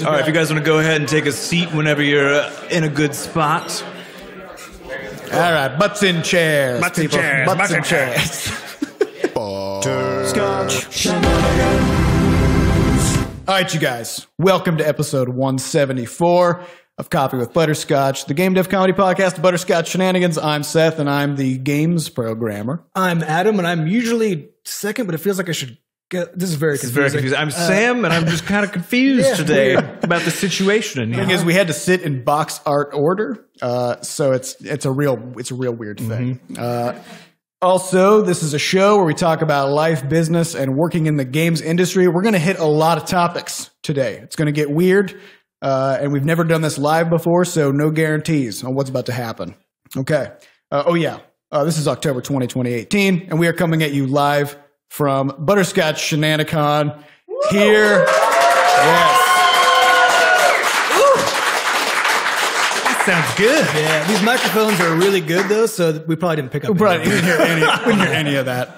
All right, if you guys want to go ahead and take a seat whenever you're in a good spot. All right, butts in chairs. Butts in chairs. Butts in chairs. Butterscotch. Shenanigans. All right, you guys. Welcome to episode 174 of Coffee with Butterscotch, the game dev comedy podcast, Butterscotch Shenanigans. I'm Seth, and I'm the games programmer. I'm Adam, and I'm usually second, but it feels like I should get... This is very confusing. I'm Sam, and I'm just kind of confused today about the situation. The thing is, we had to sit in box art order, so it's a real weird thing. Also, this is a show where we talk about life, business, and working in the games industry. We're going to hit a lot of topics today. It's going to get weird, and we've never done this live before, so no guarantees on what's about to happen. Okay. This is October 20, 2018, and we are coming at you live from Butterscotch Shenanicon here. Yes. Sounds good. Yeah, these microphones are really good, though, so we probably didn't pick up We didn't hear any of that.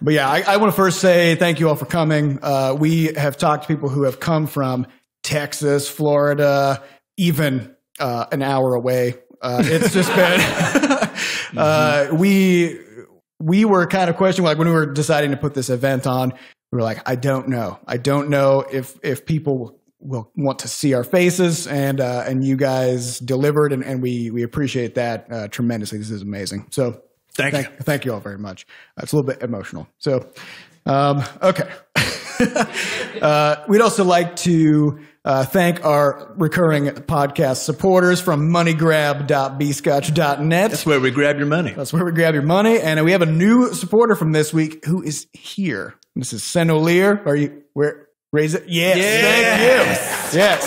But yeah, I want to first say thank you all for coming. We have talked to people who have come from Texas, Florida, even an hour away. It's just been... We were kind of questioning, like when we were deciding to put this event on, we were like, I don't know. I don't know if people will want to see our faces, and you guys delivered, and we appreciate that tremendously. This is amazing. So thank you all very much. It's a little bit emotional. So, okay. We'd also like to thank our recurring podcast supporters from moneygrab.bscotch.net. That's where we grab your money. That's where we grab your money. And we have a new supporter from this week who is here. This is Senolier. Are you where? Raise it. Yes. Thank you. Yes.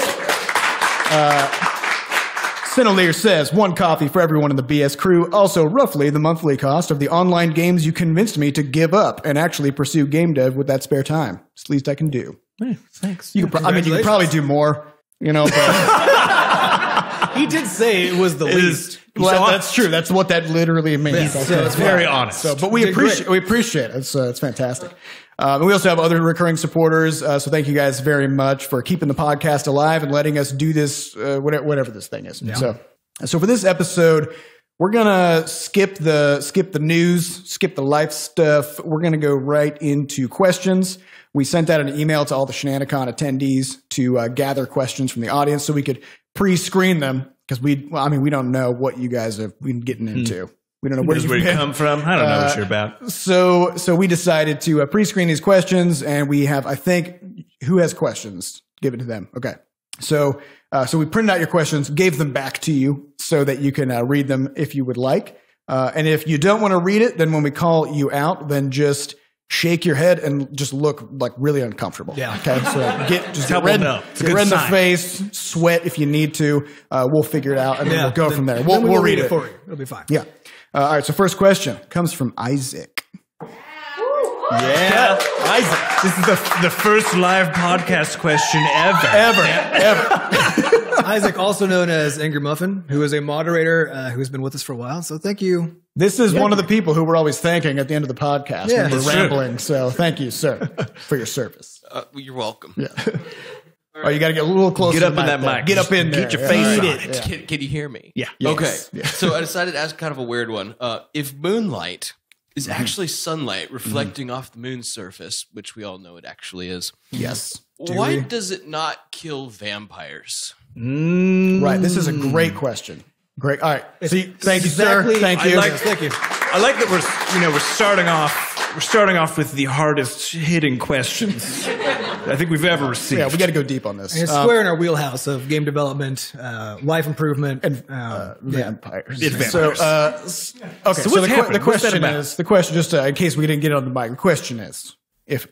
Senolier says, 1 coffee for everyone in the BS crew. Also, roughly the monthly cost of the online games you convinced me to give up and actually pursue game dev with that spare time. It's the least I can do. Hey, thanks. You could probably do more, but he did say it was the least. Well, that's true. That's what that literally means. Yeah, so it's very honest. So, but we appreciate it. It's fantastic. And we also have other recurring supporters. So thank you guys very much for keeping the podcast alive and letting us do this, whatever this thing is. Yeah. So for this episode, we're gonna skip the news, skip the life stuff. We're gonna go right into questions. We sent out an email to all the Shenanicon attendees to gather questions from the audience so we could pre-screen them, because we don't know what you guys have been getting into. We don't know where you come from. I don't know what you're about. So we decided to pre-screen these questions, and we have, I think, who has questions? Give it to them. Okay. So we printed out your questions, gave them back to you so that you can read them if you would like. And if you don't want to read it, then when we call you out, then just shake your head and just look like really uncomfortable. Yeah. Okay. So get red in the face, sweat if you need to. We'll figure it out, and then we'll go from there. We'll read it for you. It'll be fine. Yeah. All right. So first question comes from Isaac. Yeah, Isaac. This is the first live podcast question ever. Isaac, also known as Angrymuffin, who is a moderator who's been with us for a while. So thank you. This is one of the people who we're always thanking at the end of the podcast when we're rambling. So thank you, sir, for your service. You're welcome. Yeah. Oh, you got to get a little closer. Get up in that mic. Get up in there. Get your face on it. Yeah. Can you hear me? Yeah. Yes. Okay. Yeah. So I decided to ask kind of a weird one. If moonlight is actually sunlight reflecting off the moon's surface, which we all know it actually is. Yes. Why does it not kill vampires? Right. This is a great question. Great. All right. Thank you, sir. Thank you. Thank you. I like that we're starting off with the hardest hitting questions I think we've ever received. Yeah, we got to go deep on this. It's square in our wheelhouse of game development, life improvement, and vampires. So the question is, just in case we didn't get it on the mic, the question is, if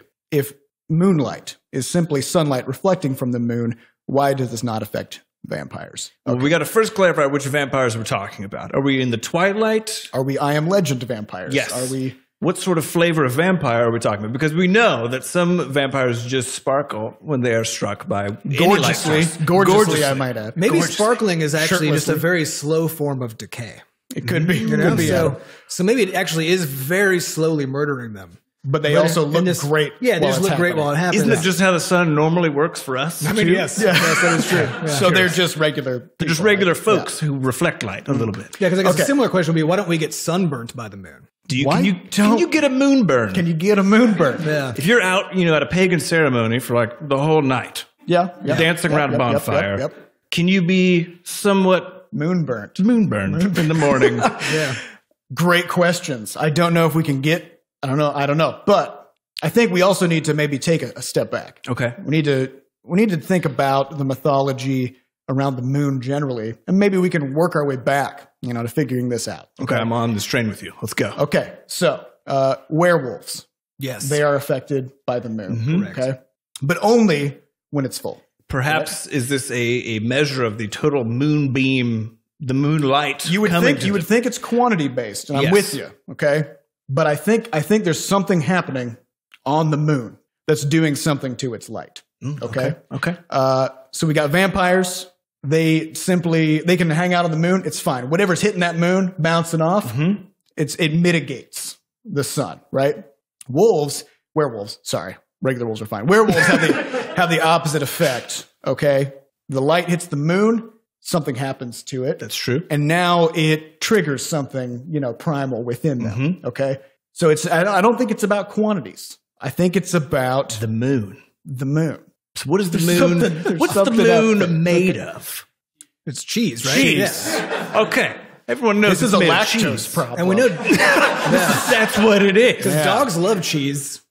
moonlight is simply sunlight reflecting from the moon, why does this not affect vampires? Well, we got to first clarify which vampires we're talking about. Are we in the Twilight? Are we I Am Legend vampires? Yes. Are we? What sort of flavor of vampire are we talking about? Because we know that some vampires just sparkle when they are struck by gorgeously, I might add. Maybe sparkling is actually just a very slow form of decay. It could be. So maybe it actually is very slowly murdering them. but they also look great. Yeah, they just look great while it happens. Isn't it just how the sun normally works for us? I mean, yes, that is true. Yeah, so they're just regular people. They're just regular folks who reflect light a little bit. Yeah, because I guess a similar question would be, why don't we get sunburnt by the moon? Can you get a moonburn? Can you get a moonburn? Yeah. If you're out, at a pagan ceremony for like the whole night, dancing around a bonfire, can you be somewhat moonburnt in the morning? Yeah. Great questions. I don't know if we can get. I don't know. But I think we also need to maybe take a step back. Okay. We need to think about the mythology around the moon generally, and maybe we can work our way back, to figuring this out. Okay, I'm on this train with you. Let's go. Okay, so werewolves. Yes. They are affected by the moon. Correct. Okay, but only when it's full. Perhaps is this a measure of the total moonbeam, the moonlight? You would think it's quantity based, and I'm with you. Okay, but I think there's something happening on the moon that's doing something to its light. Okay. So we got vampires. They can hang out on the moon. It's fine. Whatever's hitting that moon, bouncing off, it mitigates the sun, right? Werewolves. Sorry, regular wolves are fine. Werewolves have the opposite effect. Okay, the light hits the moon, something happens to it. That's true. And now it triggers something, primal within them. Okay, so I don't think it's about quantities. I think it's about the moon. The moon. So what is the moon? What's the moon made of? It's cheese, right? Cheese. Yeah. Okay. Everyone knows this is a lactose problem. And we know that's what it is. Because dogs love cheese.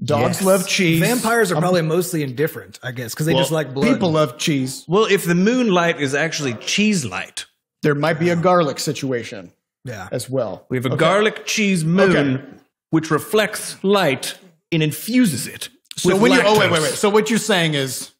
Dogs love cheese. Vampires are probably mostly indifferent, I guess, because they just like blood. People love cheese. Well, if the moonlight is actually cheese light, there might be a garlic situation as well. We have a garlic cheese moon which reflects light and infuses it. So when wait. So what you're saying is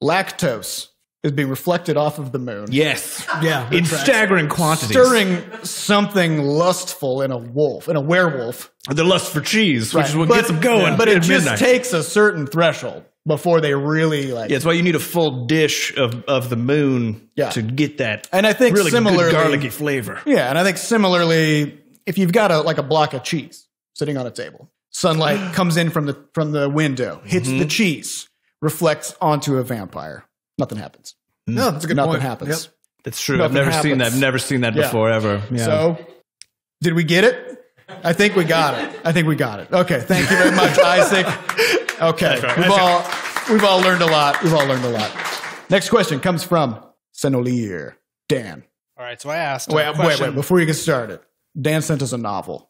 lactose is being reflected off of the moon. Yes. Yeah. In staggering quantities. Stirring something lustful in a werewolf. The lust for cheese, which is what gets them going. But it just takes a certain threshold before they really like. Yeah, that's why you need a full dish of the moon to get that. And I think really similarly, good garlicky flavor. Yeah, and I think similarly, if you've got a block of cheese sitting on a table. Sunlight comes in from the window, hits the cheese, reflects onto a vampire. Nothing happens. No, that's a good point. Nothing happens. Yep. That's true. I've never seen that. I've never seen that before, ever. Yeah. So, did we get it? I think we got it. Okay, thank you very much, Isaac. Okay, we've all learned a lot. Next question comes from Senolier. Dan. All right, so I asked. Wait. Before you get started, Dan sent us a novel.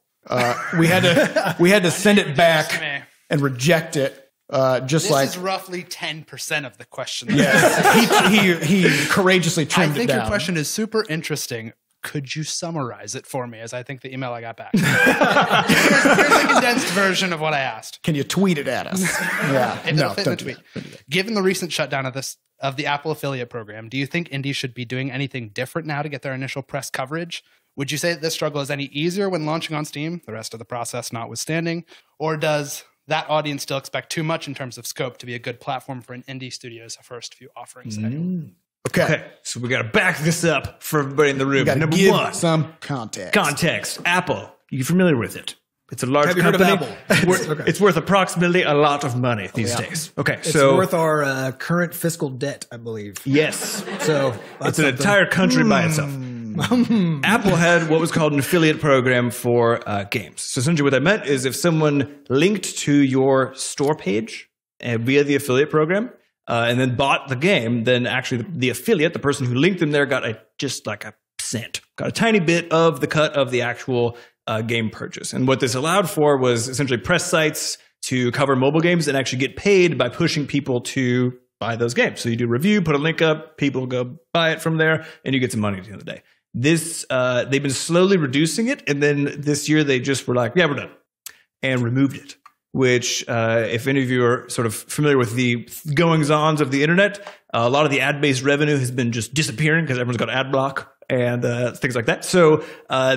We had to send it back and reject it. This is roughly 10% of the question. Yes, he courageously trimmed it down. I think your question is super interesting. Could you summarize it for me? As I think the email I got back. Here's a condensed version of what I asked. Can you tweet it at us? Yeah, don't do that. Given the recent shutdown of the Apple affiliate program, do you think indies should be doing anything different now to get their initial press coverage? Would you say that this struggle is any easier when launching on Steam, the rest of the process notwithstanding? Or does that audience still expect too much in terms of scope to be a good platform for an indie studio's first few offerings? Okay, so we got to back this up for everybody in the room. Number one, some context. Apple. You familiar with it? It's a large company. Heard of Apple? It's worth approximately a lot of money these days. Okay, it's worth our current fiscal debt, I believe. Yes. So it's an entire country by itself. Apple had what was called an affiliate program for games. So essentially what that meant is if someone linked to your store page via the affiliate program and then bought the game, then actually the affiliate, the person who linked them there, got just like a cent, got a tiny bit of the cut of the actual game purchase. And what this allowed for was essentially press sites to cover mobile games and actually get paid by pushing people to buy those games. So you do a review, put a link up, people go buy it from there, and you get some money at the end of the day. This they've been slowly reducing it, and then this year they just were like, yeah, we're done, and removed it. Which, if any of you are sort of familiar with the goings-ons of the internet, a lot of the ad-based revenue has been just disappearing because everyone's got ad block and things like that. So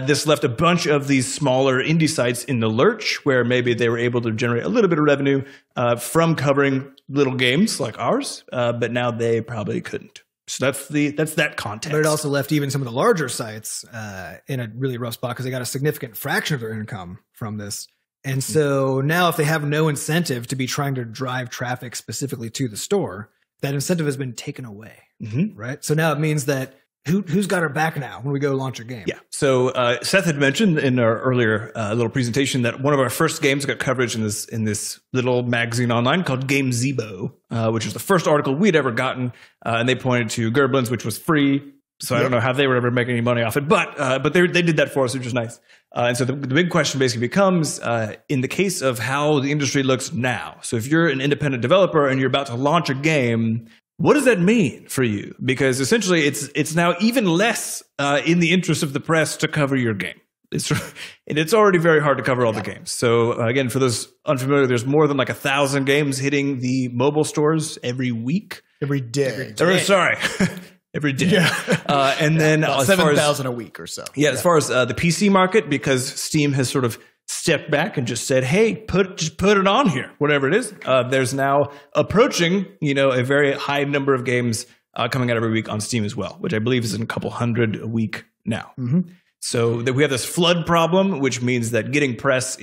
this left a bunch of these smaller indie sites in the lurch, where maybe they were able to generate a little bit of revenue from covering little games like ours, but now they probably couldn't. So that's that context. But it also left even some of the larger sites in a really rough spot because they got a significant fraction of their income from this. And so now if they have no incentive to be trying to drive traffic specifically to the store, that incentive has been taken away, right? So now it means that who's got our back now when we go launch a game? Yeah. So Seth had mentioned in our earlier little presentation that one of our first games got coverage in this little magazine online called Game Zebo, which was the first article we'd ever gotten, and they pointed to Gerblins, which was free. So I don't know how they were ever making any money off it, but they did that for us, which was nice. And so the big question basically becomes, in the case of how the industry looks now. So if you're an independent developer and you're about to launch a game, what does that mean for you? Because essentially it's now even less in the interest of the press to cover your game. It's already very hard to cover all the games. So again, for those unfamiliar, there's more than like 1,000 games hitting the mobile stores every week. Every day. Sorry. Every day. Yeah. And then 7,000 a week or so. Yeah, as far as the PC market, because Steam has sort of stepped back and just said, hey, just put it on here, whatever it is. There's now approaching, a very high number of games coming out every week on Steam as well, which I believe is in a couple hundred a week now. So that we have this flood problem, which means that getting press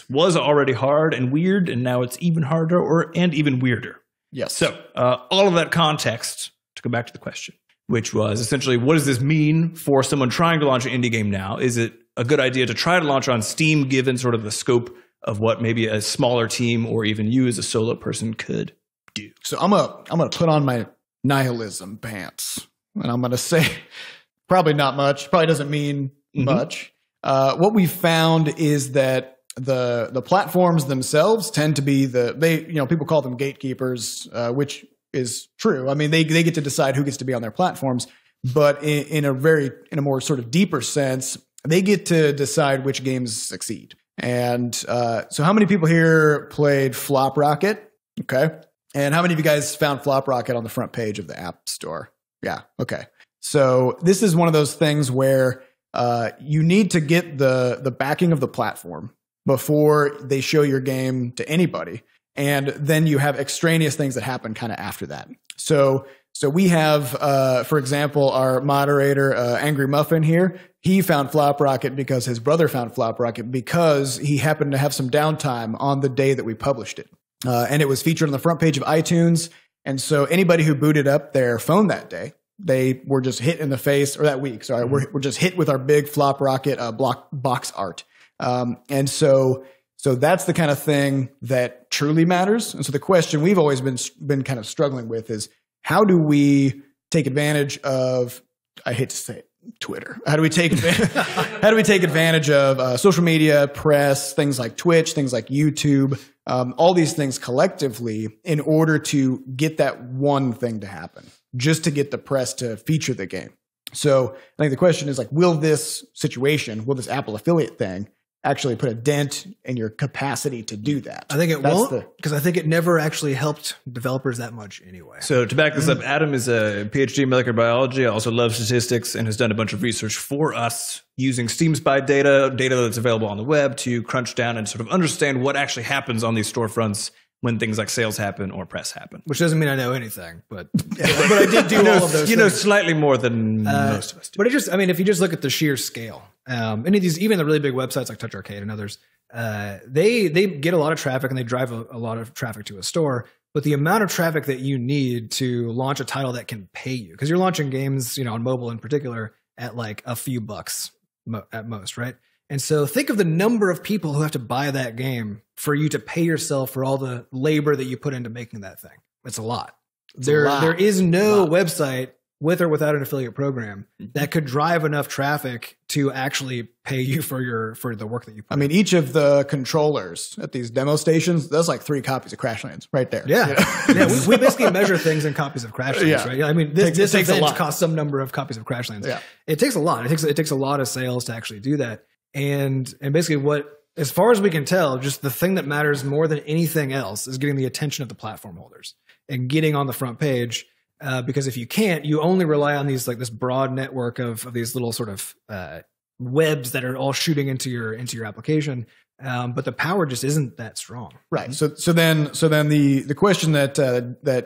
was already hard and weird, and now it's even harder and even weirder. Yes. So all of that context to go back to the question, which was essentially, what does this mean for someone trying to launch an indie game now? Is it a good idea to try to launch on Steam, given sort of the scope of what maybe a smaller team or even you as a solo person could do? So I'm gonna put on my nihilism pants, and I'm gonna say probably not much. Probably doesn't mean much. What we found is that the platforms themselves tend to be people call them gatekeepers, which is true. I mean, they get to decide who gets to be on their platforms, but in a more sort of deeper sense, they get to decide which games succeed. And so how many people here played Flop Rocket? Okay. And how many of you guys found Flop Rocket on the front page of the App Store? Yeah. Okay. So this is one of those things where you need to get the backing of the platform before they show your game to anybody. And then you have extraneous things that happen kind of after that. So we have, for example, our moderator, Angrymuffin here. He found Flop Rocket because his brother found Flop Rocket because he happened to have some downtime on the day that we published it. And it was featured on the front page of iTunes. And so anybody who booted up their phone that day, they were just hit in the face, or that week, sorry, we're just hit with our big Flop Rocket box art. And so that's the kind of thing that truly matters. And so the question we've always been kind of struggling with is, how do we take advantage of, I hate to say it, Twitter? How do we take advantage of social media, press, things like Twitch, things like YouTube, all these things collectively in order to get that one thing to happen, just to get the press to feature the game? So I think the question is like, will this Apple affiliate thing actually put a dent in your capacity to do that? I think it won't, because I think it never actually helped developers that much anyway. So to back this up, Adam is a PhD in molecular biology, also loves statistics, and has done a bunch of research for us using Steam Spy data that's available on the web to crunch down and sort of understand what actually happens on these storefronts when things like sales happen or press happen. Which doesn't mean I know anything, but I did do all of those things. Slightly more than most of us do. But if you just look at the sheer scale, any of these, even the really big websites like Touch Arcade and others, they get a lot of traffic and they drive a lot of traffic to a store. But the amount of traffic that you need to launch a title that can pay you, because you're launching games, on mobile in particular, at like a few bucks at most, right? And so think of the number of people who have to buy that game for you to pay yourself for all the labor that you put into making that thing. It's a lot. There is no website with or without an affiliate program that could drive enough traffic to actually pay you for the work that you put. I mean, each of the controllers at these demo stations, that's like 3 copies of Crashlands right there. Yeah. We basically measure things in copies of Crashlands, right? I mean, this event costs some number of copies of Crashlands. Yeah. It takes a lot. It takes a lot of sales to actually do that. And basically as far as we can tell, just the thing that matters more than anything else is getting the attention of the platform holders and getting on the front page. Because if you can't, you only rely on these this broad network of these little sort of webs that are all shooting into your application. But the power just isn't that strong. Right. So then the question that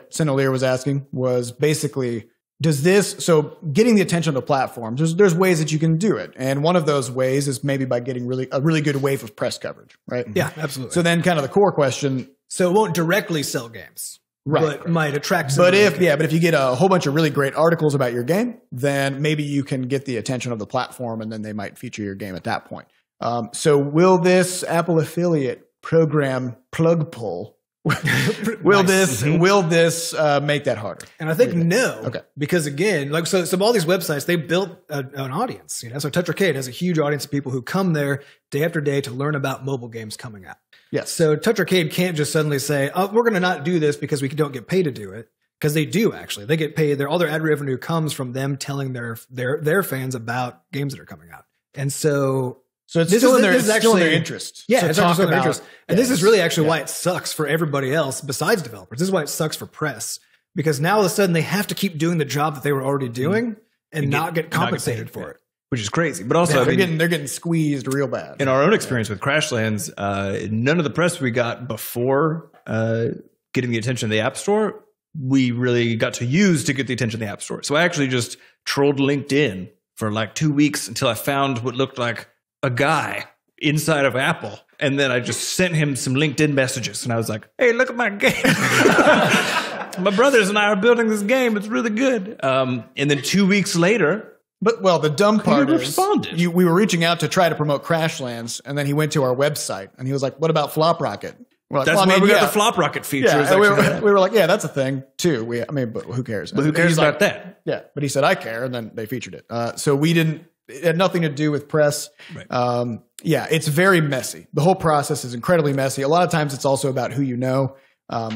Senolier was asking was basically, so getting the attention of the platforms, there's ways that you can do it. And one of those ways is maybe by getting a really good wave of press coverage, right? Yeah, absolutely. So then kind of the core question. So it won't directly sell games. But might attract some. But if you get a whole bunch of really great articles about your game, then maybe you can get the attention of the platform and then they might feature your game at that point. So will this Apple affiliate program plug pull will this make that harder? And I think no. Okay. Because again, like so all these websites, they built an audience. So Touch Arcade has a huge audience of people who come there day after day to learn about mobile games coming out. Yes. So Touch Arcade can't just suddenly say, "Oh, we're going to not do this because we don't get paid to do it." Because they do actually. They get paid. All their ad revenue comes from them telling their fans about games that are coming out. And so it's still in their interest. Yeah, so it's actually in their interest. And this is really actually why Yeah. it sucks for everybody else besides developers. This is why it sucks for press. Because now all of a sudden they have to keep doing the job that they were already doing and not get compensated for it. Which is crazy. But also, they're getting squeezed real bad. In our own experience with Crashlands, none of the press we got before getting the attention of the App Store, we really got to use to get the attention of the App Store. So I actually just trolled LinkedIn for like 2 weeks until I found what looked like a guy inside of Apple. And then I just sent him some LinkedIn messages. And I was like, hey, look at my game. My brothers and I are building this game. It's really good. And then 2 weeks later, the dumb part is responded. We were reaching out to try to promote Crashlands, and then he went to our website, and he was like, what about Flop Rocket? We're like, that's why we got the Flop Rocket feature. Yeah, we were like, yeah, that's a thing, too. But who cares? But who cares about that? Yeah, but he said, I care, and then they featured it. So it had nothing to do with press. Right. It's very messy. The whole process is incredibly messy. A lot of times it's also about who you know.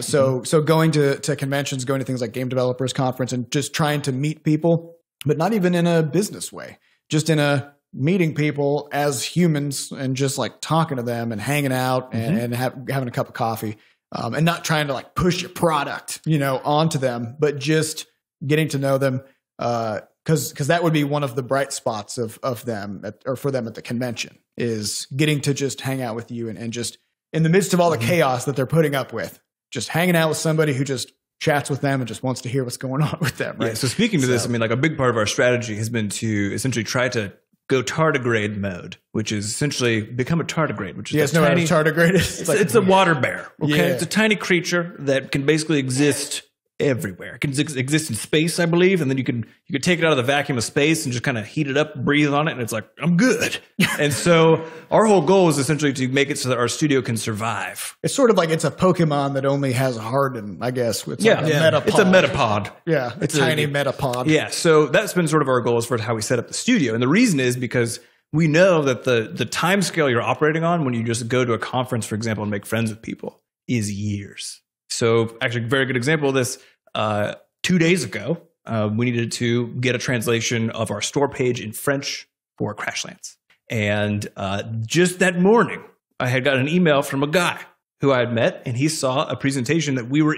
So going to conventions, going to things like Game Developers Conference and just trying to meet people, but not even in a business way, just in a meeting people as humans and just like talking to them and hanging out and having a cup of coffee, and not trying to like push your product, onto them, but just getting to know them. Cause that would be one of the bright spots of them for them at the convention is getting to just hang out with you and just in the midst of all the chaos that they're putting up with, just hanging out with somebody who just chats with them and just wants to hear what's going on with them. Right. Yeah, so speaking to this, I mean, like a big part of our strategy has been to essentially try to go tardigrade mode, which is essentially become a tardigrade, which is you guys know what a tardigrade is? It's a water bear. Okay. Yeah. It's a tiny creature that can basically exist everywhere. It can exist in space, I believe, and then you could take it out of the vacuum of space and just kind of heat it up, breathe on it, and it's like, I'm good. And so our whole goal is essentially to make it so that our studio can survive. It's sort of like it's a Pokemon that only has Harden, I guess. It's like a metapod. It's a metapod. Yeah, a tiny metapod. Yeah, so that's been sort of our goal as far as how we set up the studio. And the reason is because we know that the time scale you're operating on when you just go to a conference, for example, and make friends with people is years. So actually, a very good example of this, 2 days ago, we needed to get a translation of our store page in French for Crashlands. And just that morning, I had got an email from a guy who I had met, and he saw a presentation that we were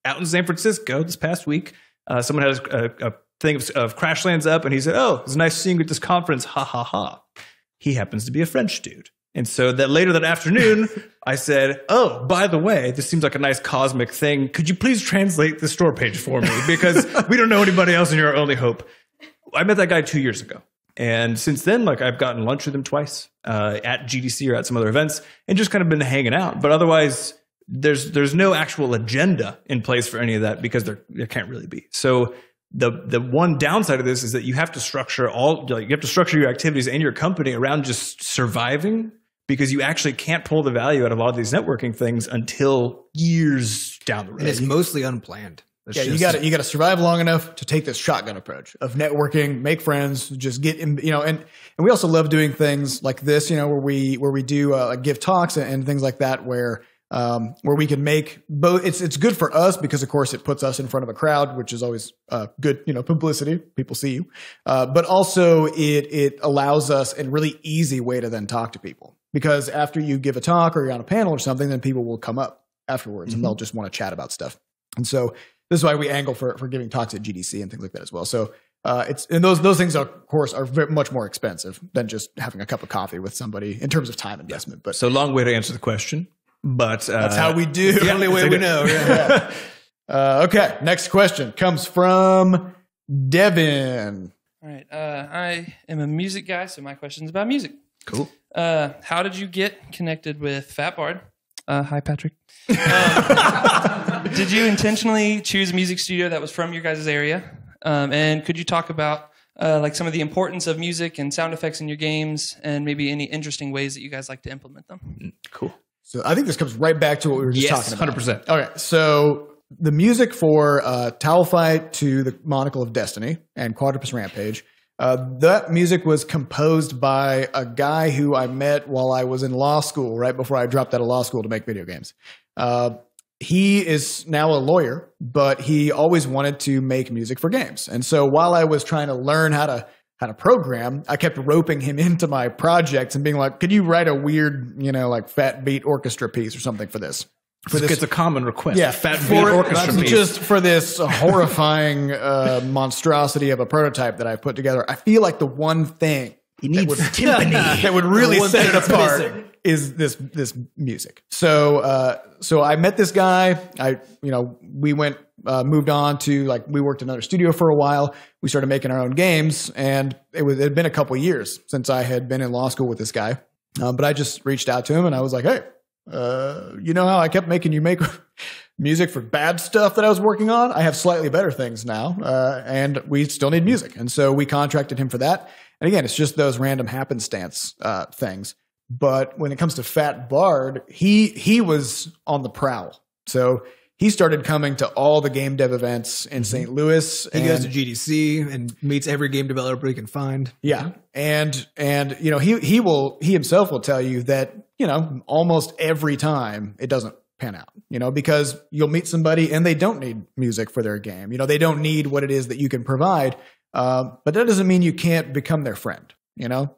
out in San Francisco this past week. Someone had a thing of Crashlands up, and he said, oh, it's nice seeing you at this conference, ha, ha, ha. He happens to be a French dude. And so that later that afternoon, I said, oh, by the way, this seems like a nice cosmic thing. Could you please translate the store page for me? Because we don't know anybody else and you're our only hope. I met that guy 2 years ago. And since then, like I've gotten lunch with him twice at GDC or at some other events and just kind of been hanging out. But otherwise, there's no actual agenda in place for any of that because there can't really be. So the one downside of this is that you have to structure your activities and your company around just surviving, because you actually can't pull the value out of a lot of these networking things until years down the road. And it's mostly unplanned. You got to survive long enough to take this shotgun approach of networking, make friends, just get in, and we also love doing things like this, where we do give talks and things like that, where we can make both. It's good for us because of course it puts us in front of a crowd, which is always good, publicity. People see you, but also it allows us a really easy way to then talk to people. Because after you give a talk or you're on a panel or something, then people will come up afterwards and they'll just want to chat about stuff. And so this is why we angle for giving talks at GDC and things like that as well. So those things of course are much more expensive than just having a cup of coffee with somebody in terms of time investment. But so long way to answer the question, but that's how we do. The only way we know. Yeah. Okay, next question comes from Devin. All right. I am a music guy, so my question is about music. Cool. How did you get connected with Fat Bard? Hi, Patrick. Did you intentionally choose a music studio that was from your guys' area? And could you talk about like some of the importance of music and sound effects in your games, and maybe any interesting ways that you guys like to implement them? Cool. So I think this comes right back to what we were just talking about. 100%. Okay, so the music for Towel Fight to the Monocle of Destiny and Quadrupus Rampage, that music was composed by a guy who I met while I was in law school, right before I dropped out of law school to make video games. He is now a lawyer, but he always wanted to make music for games. And so while I was trying to learn how to program, I kept roping him into my projects and being like, could you write a weird, like fat beat orchestra piece or something for this? It's a common request. Yeah, a fat beat orchestra piece. Just for this horrifying monstrosity of a prototype that I put together. I feel like the one thing He needs timpani. that would really set it apart is this music. So I met this guy. We moved on to we worked in another studio for a while. We started making our own games, and it had been a couple of years since I had been in law school with this guy. But I just reached out to him and I was like, hey, you know how I kept making you make music for bad stuff that I was working on? I have slightly better things now, and we still need music. And so we contracted him for that. And again, it's just those random happenstance things. But when it comes to Fat Bard, he was on the prowl. So he started coming to all the game dev events in St. Louis. He goes to GDC and meets every game developer he can find. Yeah. And he himself will tell you that, almost every time it doesn't pan out, because you'll meet somebody and they don't need music for their game. They don't need what it is that you can provide. But that doesn't mean you can't become their friend.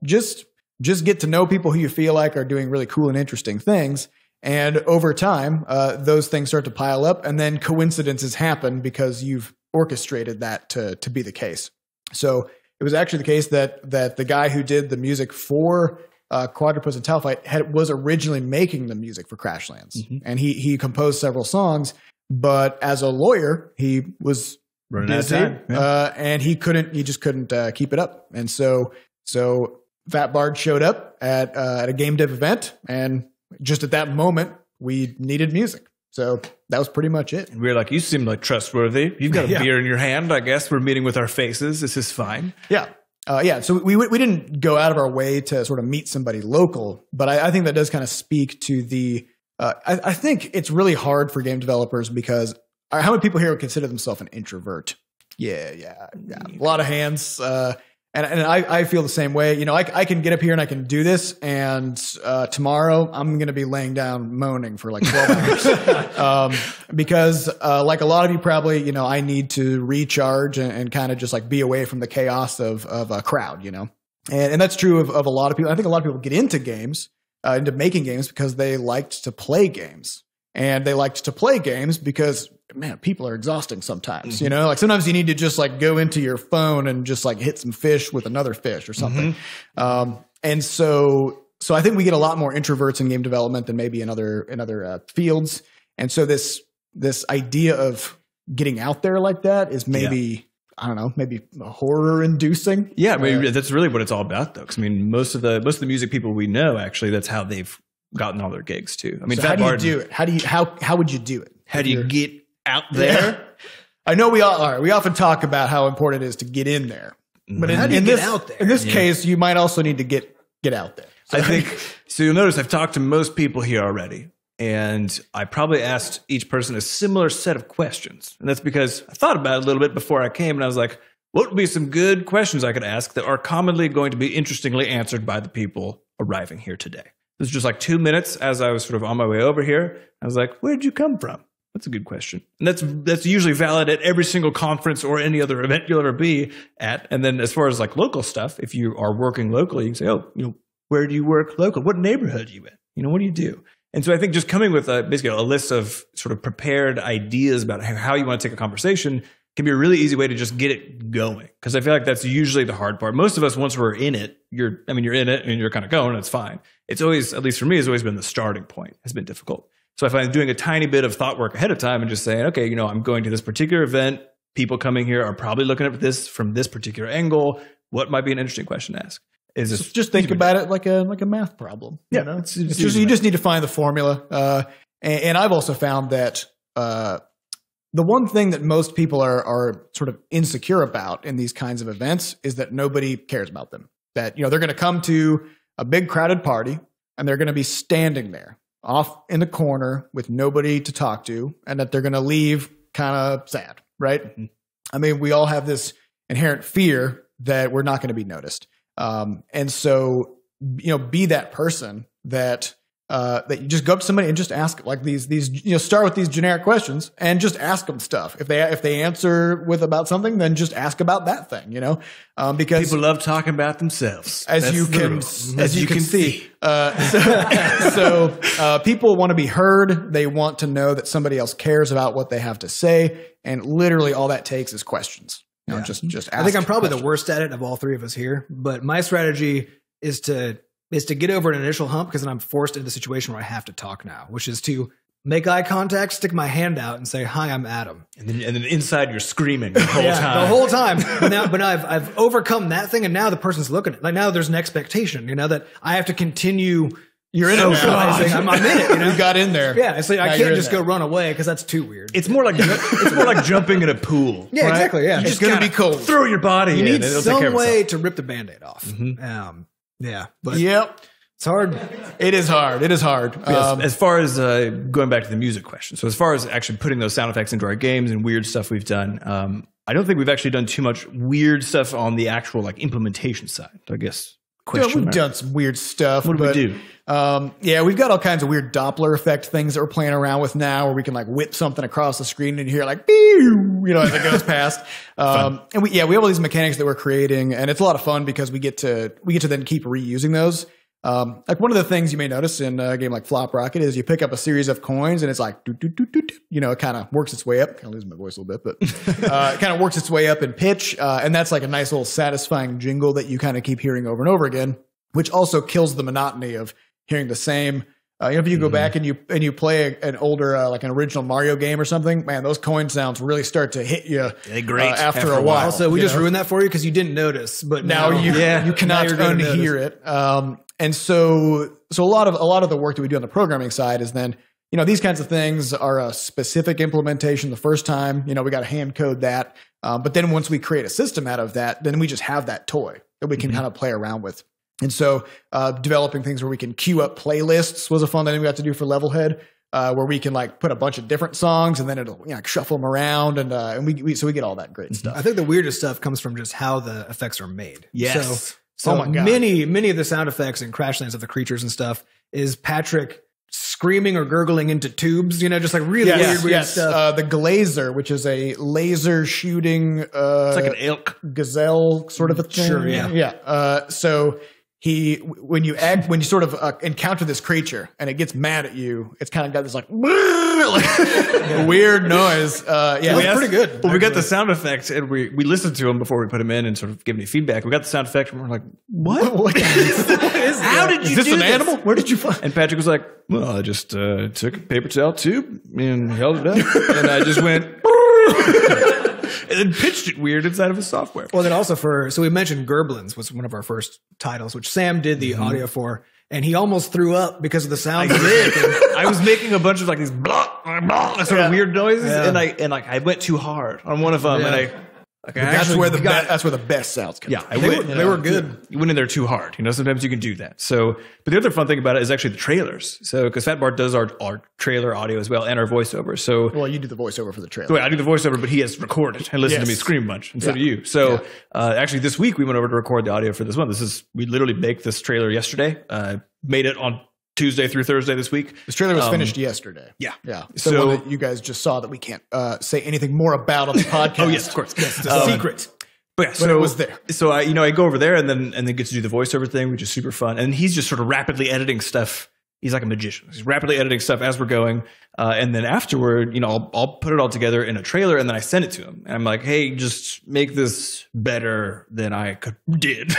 Just get to know people who you feel like are doing really cool and interesting things. And over time, those things start to pile up, and then coincidences happen because you've orchestrated that to be the case. So it was actually the case that the guy who did the music for Quadrupus and Towel Fight was originally making the music for Crashlands, and he composed several songs. But as a lawyer, he was running out of busy, time, and he just couldn't keep it up. And so Fat Bard showed up at a game dev event, and just at that moment, we needed music. So that was pretty much it. And we were like, you seem like trustworthy. You've got a beer in your hand, I guess. We're meeting with our faces. This is fine. Yeah. So we didn't go out of our way to sort of meet somebody local, but I think that does kind of speak to the I think it's really hard for game developers because how many people here would consider themselves an introvert? Yeah. A lot of hands. And I feel the same way. I can get up here and I can do this, and tomorrow I'm going to be laying down moaning for like 12 hours because like a lot of you probably, I need to recharge and kind of just like be away from the chaos of a crowd, and that's true of a lot of people. I think a lot of people get into games, into making games because they liked to play games. And they liked to play games because, man, people are exhausting sometimes. Like sometimes you need to just like go into your phone and just like hit some fish with another fish or something. And so I think we get a lot more introverts in game development than maybe in other fields. And so this idea of getting out there like that is maybe I don't know, maybe horror inducing. Yeah, maybe that's really what it's all about, though. Because most of the music people we know, actually, that's how they've gotten all their gigs too. I mean, so how do you do it? How would you do it? How do you get out there? Yeah. I know we often talk about how important it is to get in there, but how do you get out there? In this case, you might also need to get out there. So I think so. You'll notice I've talked to most people here already, and I probably asked each person a similar set of questions, and that's because I thought about it a little bit before I came, and I was like, what would be some good questions I could ask that are commonly going to be interestingly answered by the people arriving here today? This was just like 2 minutes as I was sort of on my way over here. I was like, where'd you come from? That's a good question. And that's usually valid at every single conference or any other event you'll ever be at. And then as far as like local stuff, if you are working locally, you can say, where do you work local? What neighborhood are you in? What do you do? And so I think just coming with basically a list of sort of prepared ideas about how you want to take a conversation can be a really easy way to just get it going. Because I feel like that's usually the hard part. Most of us, once we're in it, you're in it and you're kind of going, it's fine. It's always, at least for me, has always been the starting point has been difficult. So if I'm doing a tiny bit of thought work ahead of time and just saying, okay, I'm going to this particular event, people coming here are probably looking at this from this particular angle. What might be an interesting question to ask? Is this Just think about it like a math problem. Yeah, you know? it's You just need to find the formula. And I've also found that the one thing that most people are sort of insecure about in these kinds of events is that nobody cares about them. That, they're going to come to a big crowded party and they're going to be standing there off in the corner with nobody to talk to, and that they're going to leave kind of sad, right? Mm-hmm. I mean, we all have this inherent fear that we're not going to be noticed. And so, be that person that you just go up to somebody and just ask like these, start with these generic questions and just ask them stuff. If they answer with about something, then just ask about that thing, because people love talking about themselves, as you can see. So people want to be heard. They want to know that somebody else cares about what they have to say. And literally all that takes is questions. Just ask. I think I'm probably the worst at it of all three of us here, but my strategy is to get over an initial hump, because then I'm forced into the situation where I have to talk now, which is to make eye contact, stick my hand out, and say, "Hi, I'm Adam." And then inside you're screaming the whole time. The whole time. But now I've overcome that thing, and now the person's looking at it. Like now there's an expectation, that I have to continue. You're in it. I'm in it. You got in there. Yeah, it's like I can't just go run away because that's too weird. It's more like jumping in a pool. Yeah, right? exactly. Yeah, it's going to be cold. Throw your body in. You need it'll some take care of way itself. to rip the Band-Aid off. Mm-hmm. But yep. It's hard. It is hard. As far as going back to the music question, so as far as actually putting those sound effects into our games and weird stuff we've done, I don't think we've actually done too much weird stuff on the actual implementation side. I guess. We've done some weird stuff. What do we do? We've got all kinds of weird Doppler effect things that we're playing around with now, where we can whip something across the screen and you hear pew, as it goes past. And we have all these mechanics that we're creating, and it's a lot of fun because we get to then keep reusing those. One of the things you may notice in a game like Flop Rocket is you pick up a series of coins and it's like, it kind of works its way up. Kind of losing my voice a little bit, but it kind of works its way up in pitch. And that's like a nice little satisfying jingle that you kind of keep hearing over and over again, which also kills the monotony of hearing the same. If you go back and you play an older, an original Mario game or something, man, those coin sounds really start to hit you after a while. Also, we just ruined that for you because you didn't notice, but now you cannot unhear it. And so a lot of the work that we do on the programming side is then, these kinds of things are a specific implementation the first time. We got to hand code that. But then once we create a system out of that, then we just have that toy that we can kind of play around with. And so developing things where we can queue up playlists was a fun thing we got to do for Levelhead, where we can put a bunch of different songs and then it'll shuffle them around and we get all that great stuff. I think the weirdest stuff comes from just how the effects are made. Yes. So oh my God. Many of the sound effects and Crashlands of the creatures and stuff is Patrick screaming or gurgling into tubes, just really weird stuff. The Glazer, which is a laser shooting, it's like an elk gazelle sort of a thing. Sure, yeah. Yeah. So when you sort of encounter this creature and it gets mad at you, it's kind of got this weird noise. It's pretty good. Well, we got the sound effects and we listened to them before we put them in and sort of give any feedback. We got the sound effect and we're like, what? How did you do this? Is this an animal? Where did you find? And Patrick was like, well, I just took a paper towel tube and held it up and I just went and then pitched it weird inside of his software. Well, then also so we mentioned Gerblins was one of our first titles, which Sam did the audio for, and he almost threw up because of the sound. I was making a bunch of these blah, blah, sort of weird noises, and I went too hard on one of them, and that's where the best sounds come. Yeah, they were good. You went in there too hard. Sometimes you can do that. So, but the other fun thing about it is actually the trailers. So, because Fat Bart does our trailer audio as well and our voiceover. So, well, you do the voiceover for the trailer. Wait, I do the voiceover, but he has recorded and listened to me scream a bunch, and so do you. So, actually, this week we went over to record the audio for this one. We literally baked this trailer yesterday. Made it on Tuesday through Thursday this week. This trailer was finished yesterday. Yeah. So the one that you guys just saw that we can't say anything more about on the podcast. Oh yes, of course. Yes, it's a secret. But it was there. So I go over there and then get to do the voiceover thing, which is super fun. And he's just sort of rapidly editing stuff. He's like a magician. He's rapidly editing stuff as we're going. And then afterward, I'll put it all together in a trailer and then I send it to him. And I'm like, hey, just make this better than I did.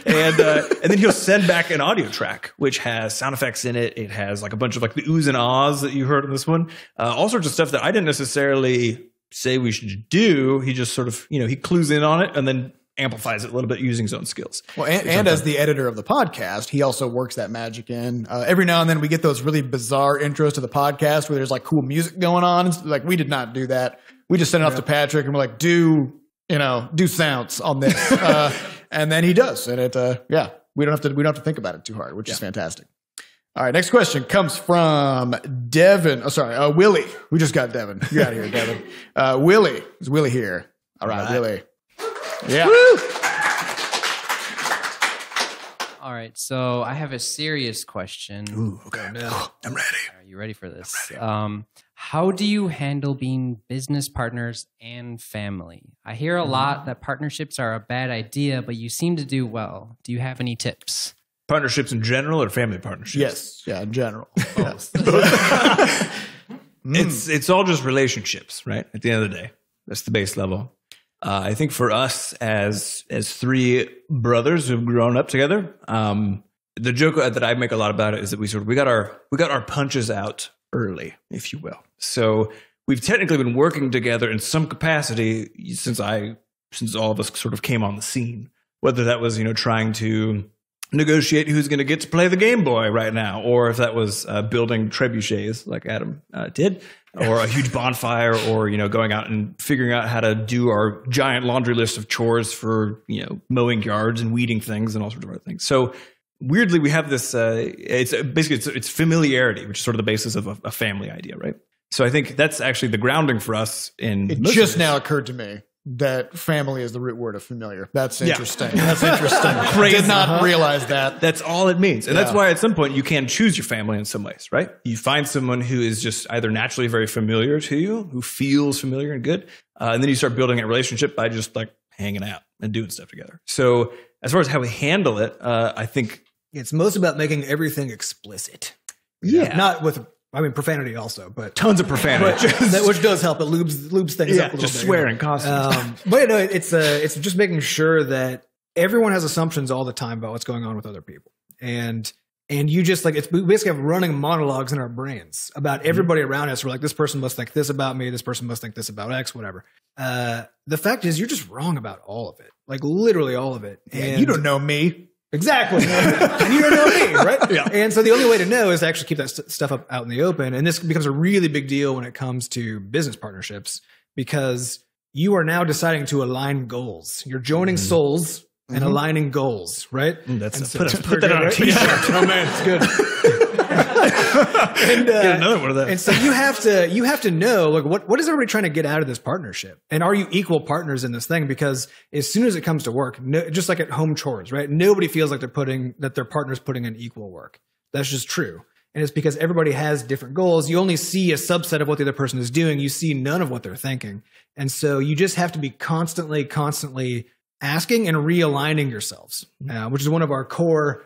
and then he'll send back an audio track, which has sound effects in it. It has a bunch of the oohs and ahs that you heard in this one. All sorts of stuff that I didn't necessarily say we should do. He just sort of, he clues in on it and then amplifies it a little bit using his own skills. Well, and as the editor of the podcast, he also works that magic in. Every now and then we get those really bizarre intros to the podcast where there's like cool music going on. It's like, we did not do that. We just sent it off to Patrick and we're like, do sounds on this. And then he does. And we don't have to think about it too hard, which is fantastic. All right, next question comes from Devin. Willie. We just got Devin. You're out of here, Devin. Willie. Is Willie here? All right, Willie. Yeah. Woo! All right, so I have a serious question. Ooh, okay. I'm ready. Are you ready for this? How do you handle being business partners and family? I hear a lot that partnerships are a bad idea, but you seem to do well. Do you have any tips? Partnerships in general or family partnerships? Yes. Yeah, in general. Yes. It's all just relationships, right? At the end of the day, that's the base level. I think for us as three brothers who've grown up together, the joke that I make a lot about it is that we got our punches out early, if you will. So we've technically been working together in some capacity since all of us sort of came on the scene. Whether that was trying to negotiate who's going to get to play the Game Boy right now, or if that was building trebuchets like Adam did, or a huge bonfire, or going out and figuring out how to do our giant laundry list of chores for mowing yards and weeding things and all sorts of other things. So weirdly, we have this. It's familiarity, which is sort of the basis of a family idea, right? So I think that's actually the grounding for us. It just now occurred to me that family is the root word of familiar. That's interesting. That's interesting. Crazy. Did not realize that. That's all it means. And that's why at some point you can choose your family in some ways, right? You find someone who is just either naturally very familiar to you, who feels familiar and good, and then you start building a relationship by just like hanging out and doing stuff together. So as far as how we handle it, I think it's most about making everything explicit. Yeah. Not with, profanity also, but tons of profanity, which does help. It lubes things up a little just bit. swearing constantly. But it's just making sure that everyone has assumptions all the time about what's going on with other people. And you just we basically have running monologues in our brains about everybody around us. We're like, this person must think this about me. This person must think this about X, whatever. The fact is you're just wrong about all of it. Like literally all of it. And you don't know me. Exactly. And you don't know me, right? Yeah. And so the only way to know is to actually keep that stuff up out in the open. And this becomes a really big deal when it comes to business partnerships, because you are now deciding to align goals. You're joining souls and aligning goals, right? Put that on a t-shirt. Oh man, it's good. Get another one of those. And so you have to know, like, what is everybody trying to get out of this partnership? And are you equal partners in this thing? Because as soon as it comes to work, just like at home chores, right? Nobody feels like their partner's putting in equal work. That's just true. And it's because everybody has different goals. You only see a subset of what the other person is doing. You see none of what they're thinking. And so you just have to be constantly asking and realigning yourselves, which is one of our core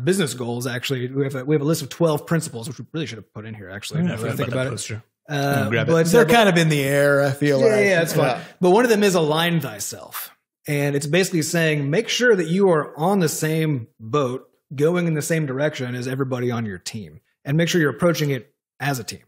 business goals. Actually, we have a list of 12 principles, which we really should have put in here. Actually, now that I think about it. But they're kind of in the air, I feel like. Yeah, it's fine. But one of them is align thyself, and it's basically saying make sure that you are on the same boat, going in the same direction as everybody on your team, and make sure you're approaching it as a team.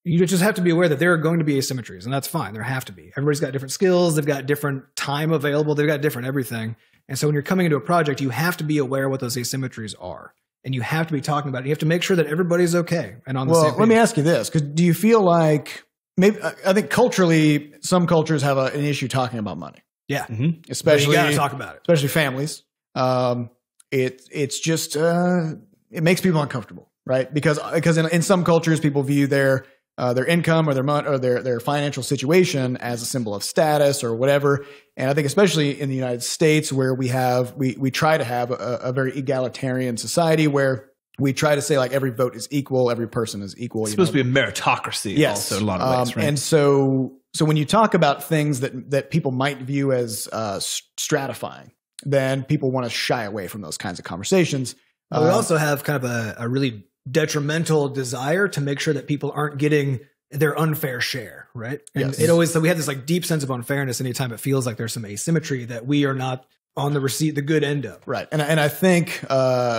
You just have to be aware that there are going to be asymmetries, and that's fine. There have to be. Everybody's got different skills. They've got different time available. They've got different everything. And so when you're coming into a project, you have to be aware what those asymmetries are. And you have to be talking about it. You have to make sure that everybody's okay and on the same page. Let me ask you this, because do you feel like I think culturally, some cultures have an issue talking about money. Yeah. Mm-hmm. Especially, you got to talk about it. Especially families. It's just, it makes people uncomfortable, right? Because in some cultures, people view their income or their financial situation as a symbol of status or whatever. And I think especially in the United States, where we try to have a very egalitarian society where we try to say like every vote is equal, every person is equal. It's supposed to be a meritocracy, yes, also in a lot of ways, right? And so when you talk about things that people might view as stratifying, then people want to shy away from those kinds of conversations. We also have kind of a really detrimental desire to make sure that people aren't getting their unfair share, right? And yes. So we have this like deep sense of unfairness anytime it feels like there's some asymmetry that we are not on the good end of. Right. And I think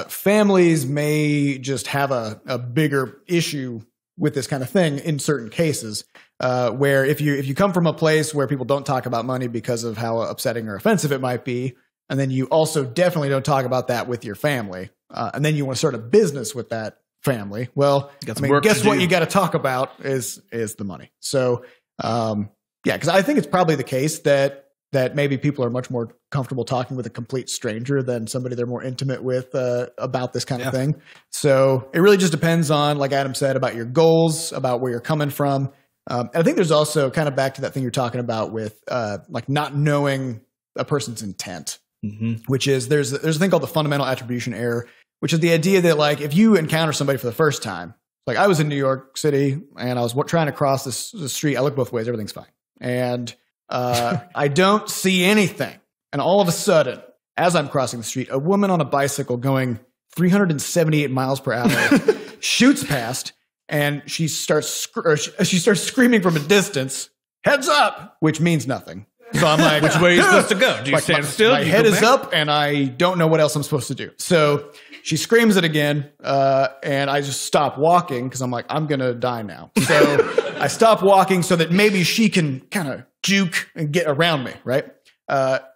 families may just have a bigger issue with this kind of thing in certain cases. where if you come from a place where people don't talk about money because of how upsetting or offensive it might be, and then you also definitely don't talk about that with your family, and then you want to start a business with that family, well, guess what you got to talk about is the money. So, because I think it's probably the case that maybe people are much more comfortable talking with a complete stranger than somebody they're more intimate with about this kind of thing. So it really just depends on, like Adam said, about your goals, about where you're coming from. And I think there's also kind of back to that thing you're talking about with like not knowing a person's intent, which is there's a thing called the fundamental attribution error, which is the idea that like if you encounter somebody for the first time, like I was in New York City and I was trying to cross this street. I look both ways. Everything's fine. And I don't see anything. And all of a sudden, as I'm crossing the street, a woman on a bicycle going 378 miles per hour shoots past, and she starts screaming from a distance, "Heads up," which means nothing. So I'm like, which way are you supposed to go? Do you stand still? My head is up, and I don't know what else I'm supposed to do. So she screams it again, and I just stop walking because I'm like, I'm going to die now. So I stop walking so that maybe she can kind of juke and get around me, right?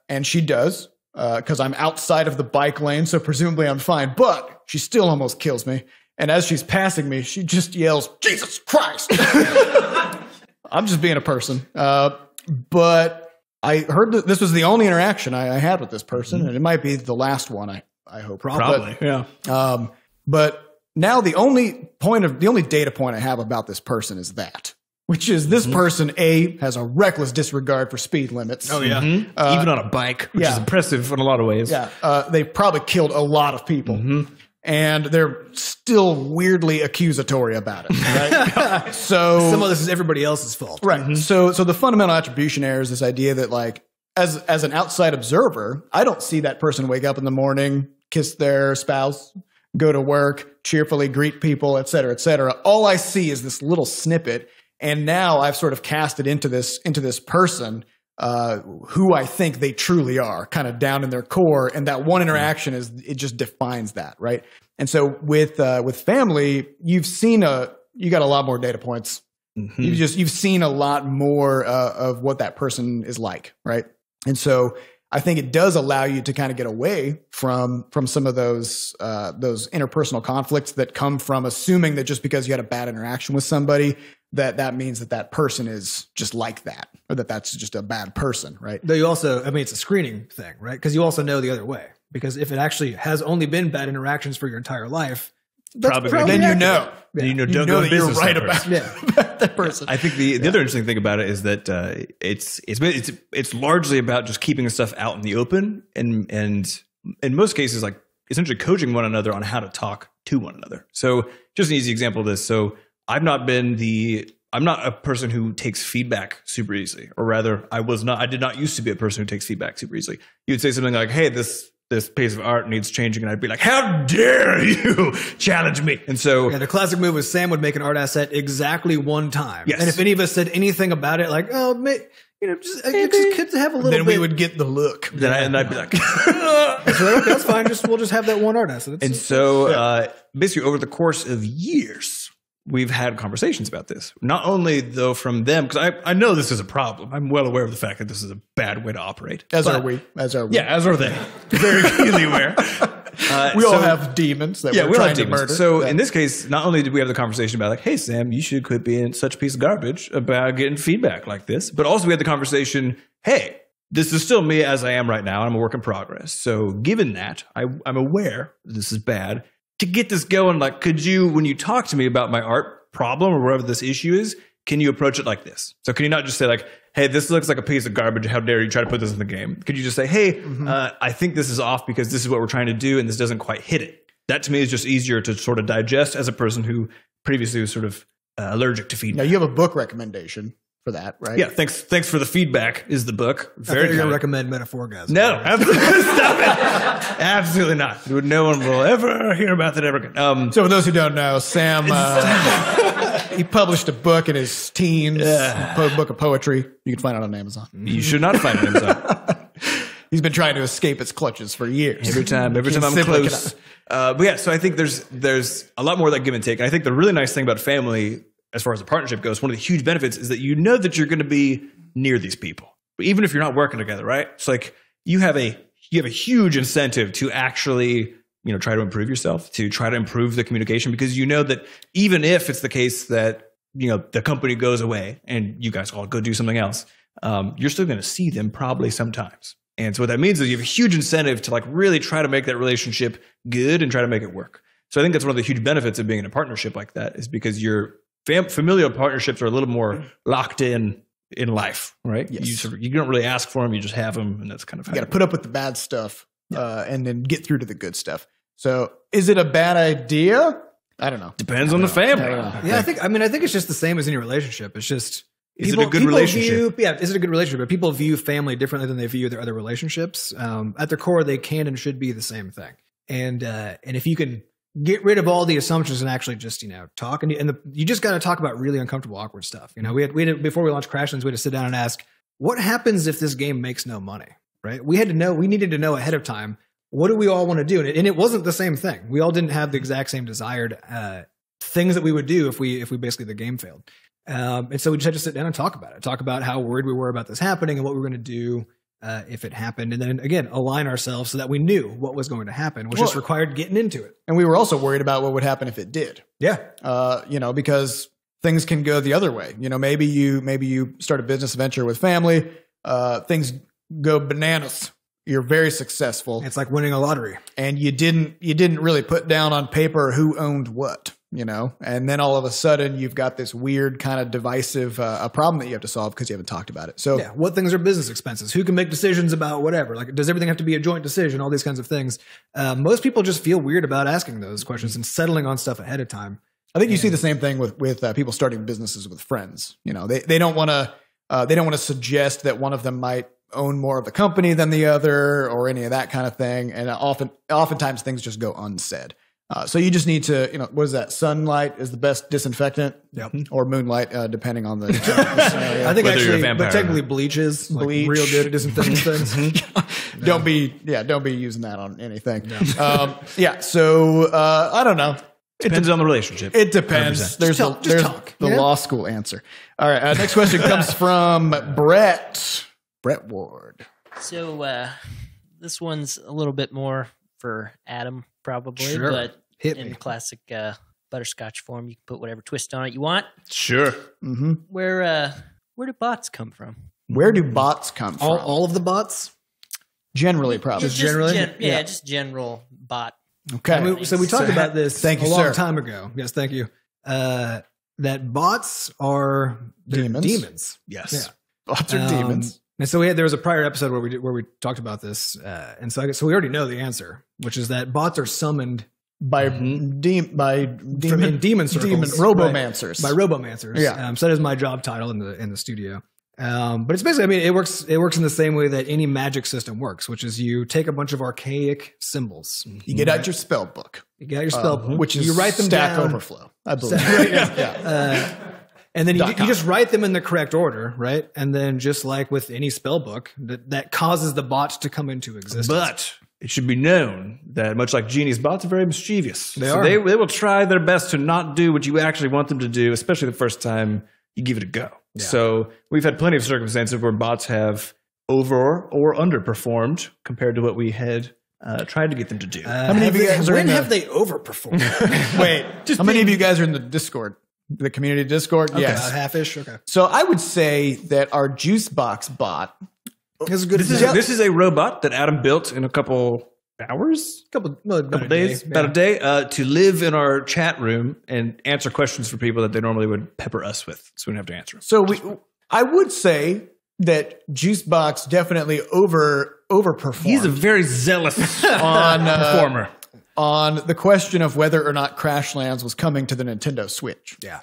And she does, because I'm outside of the bike lane, so presumably I'm fine. But she still almost kills me. And as she's passing me, she just yells, "Jesus Christ!" I'm just being a person. But I heard that this was the only interaction I had with this person, and it might be the last one, I hope. Probably, yeah. But now the only data point I have about this person is that, which is this person, A, has a reckless disregard for speed limits. Oh, yeah. Even on a bike, which is impressive in a lot of ways. Yeah. They've probably killed a lot of people. And they're still weirdly accusatory about it. Right? So some of this is everybody else's fault. Right. So the fundamental attribution error is this idea that, like, as an outside observer, I don't see that person wake up in the morning, kiss their spouse, go to work, cheerfully greet people, et cetera, et cetera. All I see is this little snippet. And now I've sort of cast it into this person who I think they truly are, kind of down in their core. And that one interaction it just defines that, right? And so with family, you got a lot more data points. You've seen a lot more of what that person is like, right? And so I think it does allow you to kind of get away from some of those interpersonal conflicts that come from assuming that just because you had a bad interaction with somebody, that means that person is just like that, or that's just a bad person, right? Though you also, it's a screening thing, right? Because you also know the other way. Because if it actually has only been bad interactions for your entire life, probably then you know. Then you know that you're right about that person. I think the other interesting thing about it is that it's largely about just keeping stuff out in the open, and in most cases, like essentially coaching one another on how to talk to one another. So just an easy example of this. So I'm not a person who takes feedback super easily, or rather, I did not used to be a person who takes feedback super easily. You would say something like, "Hey, this piece of art needs changing," and I'd be like, "How dare you challenge me?" And so, the classic move was Sam would make an art asset exactly one time, and if any of us said anything about it, like, "Oh, just have a little," then we would get the look. And I'd be like, "That's fine. We'll just have that one art asset." Basically, over the course of years, we've had conversations about this. Not only though from them, because I know this is a problem. I'm well aware of the fact that this is a bad way to operate. As are we. Yeah, as are they. Very keenly aware. We all have demons that we're trying to murder. So in this case, not only did we have the conversation about like, "Hey, Sam, you should quit being such a piece of garbage about getting feedback like this," but also we had the conversation, "Hey, this is still me as I am right now, and I'm a work in progress. So given that, I'm aware this is bad. To get this going, like, could you, when you talk to me about my art problem or whatever this issue is, can you approach it like this? So can you not just say like, 'Hey, this looks like a piece of garbage. How dare you try to put this in the game?' Could you just say, 'Hey, I think this is off because this is what we're trying to do and this doesn't quite hit it.'" That to me is just easier to sort of digest as a person who previously was sort of allergic to feedback. Now you have a book recommendation for that, right? Yeah, thanks for the feedback is the book. Very good. You're gonna recommend Metaphor Guys. No, absolutely stop it. Absolutely not. No one will ever hear about that ever again. So for those who don't know, Sam he published a book in his teens, a book of poetry. You can find it on Amazon. You should not find it on Amazon. He's been trying to escape its clutches for years. Every time I'm close. But yeah, so I think there's a lot more of that give and take. And I think the really nice thing about family as far as the partnership goes, one of the huge benefits is that you know that you're going to be near these people, but even if you're not working together, right? It's like you have a huge incentive to actually, try to improve yourself, to try to improve the communication, because you know that even if it's the case that the company goes away and you guys all go do something else, you're still going to see them probably sometimes. And so what that means is you have a huge incentive to like really try to make that relationship good and try to make it work. So I think that's one of the huge benefits of being in a partnership like that, is because your familial partnerships are a little more locked in life, right? Yes. You don't really ask for them, you just have them, and that's kind of how You got to put up with the bad stuff and then get through to the good stuff. So is it a bad idea? I don't know. Depends on the family. Yeah, I think it's just the same as any relationship. It's just Is it a good relationship? Is it a good relationship? But people view family differently than they view their other relationships. At their core, they can and should be the same thing. And if you can get rid of all the assumptions and actually just talk, you just got to talk about really uncomfortable, awkward stuff. We had before we launched Crashlands, we had to sit down and ask, what happens if this game makes no money? Right? We needed to know ahead of time, what do we all want to do? And it wasn't the same thing. We all didn't have the exact same desired things that we would do if we basically the game failed. And so we just had to sit down and talk about how worried we were about this happening and what we were going to do if it happened. And then again, align ourselves so that we knew what was going to happen, which just required getting into it. And we were also worried about what would happen if it did. Yeah. Because things can go the other way. Maybe you start a business venture with family, things go bananas. You're very successful. It's like winning a lottery. And you didn't really put down on paper who owned what, and then all of a sudden you've got this weird kind of divisive a problem that you have to solve because you haven't talked about it. So yeah, what things are business expenses? Who can make decisions about whatever? Like, does everything have to be a joint decision? All these kinds of things. Most people just feel weird about asking those questions and settling on stuff ahead of time. I think you see the same thing with people starting businesses with friends. They don't want to suggest that one of them might own more of the company than the other or any of that kind of thing. And oftentimes things just go unsaid. So you just need to, what is that? Sunlight is the best disinfectant, or moonlight, depending on the scenario. I think actually, but technically bleach is real good at disinfecting things. Don't be using that on anything. So I don't know. Depends on the relationship. It depends. 100%. There's the law school answer. All right. Next question comes from Brett Ward. So this one's a little bit more for Adam, probably. Sure. But Hit in me. classic Butterscotch form, you can put whatever twist on it you want. Sure. Mm-hmm. Where do bots come from? Where do bots come from? All of the bots? Generally, probably. Just generally? Just general bot. Okay. So we talked about this thank you, a long sir. time ago. Yes, thank you. That bots are demons. Yes. Yeah. Bots are demons. And so there was a prior episode where we talked about this, and so we already know the answer, which is that bots are summoned By in demon circles, robomancers. by robomancers. Yeah. So that is my job title in the studio. But it's basically, it works in the same way that any magic system works, which is you take a bunch of archaic symbols. You get out your spell book. You get out your spell book, which is you write them Stack down. Overflow, I believe. And then you just write them in the correct order, right? And then just like with any spell book, that causes the bot to come into existence. But it should be known that much like Genie's bots are very mischievous. They so are. They will try their best to not do what you actually want them to do, especially the first time you give it a go. Yeah. So we've had plenty of circumstances where bots have over or underperformed compared to what we had tried to get them to do. How many of you guys are when in have they overperformed? Wait, how many of you guys are in the Discord? The community Discord? Okay, Yes. half-ish. Okay. So I would say that our juice box bot. This is good. This is a robot that Adam built in a couple hours? couple Days, about a day, to live in our chat room and answer questions for people that they normally would pepper us with, so we don't have to answer them. So I would say that Juicebox definitely overperformed. He's a very zealous performer. On the question of whether or not Crashlands was coming to the Nintendo Switch. Yeah.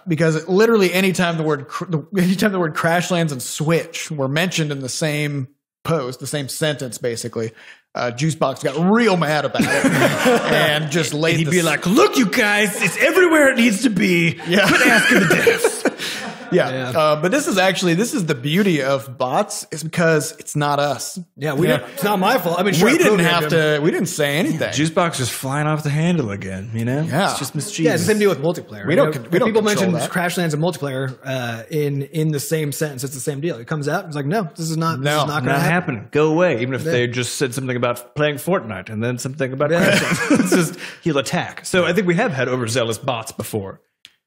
Because literally anytime the word Crashlands and Switch were mentioned in the same post, the same sentence, basically, Juicebox got real mad about it and just laid. He'd be like, "Look, you guys, it's everywhere it needs to be. Yeah. Quit asking the devs." Yeah. But this is the beauty of bots is because it's not us. Yeah, it's not my fault. I mean, sure, we didn't say anything. Juicebox just flying off the handle again, you know? Yeah. It's just mischievous. Yeah, it's the same deal with multiplayer. We don't people mention that. Crashlands and multiplayer in the same sentence. It's the same deal. It comes out, it's like, no, this is not going to happen. Go away. Even if they just said something about playing Fortnite and then something about Crashlands. It's just, he'll attack. So I think we have had overzealous bots before.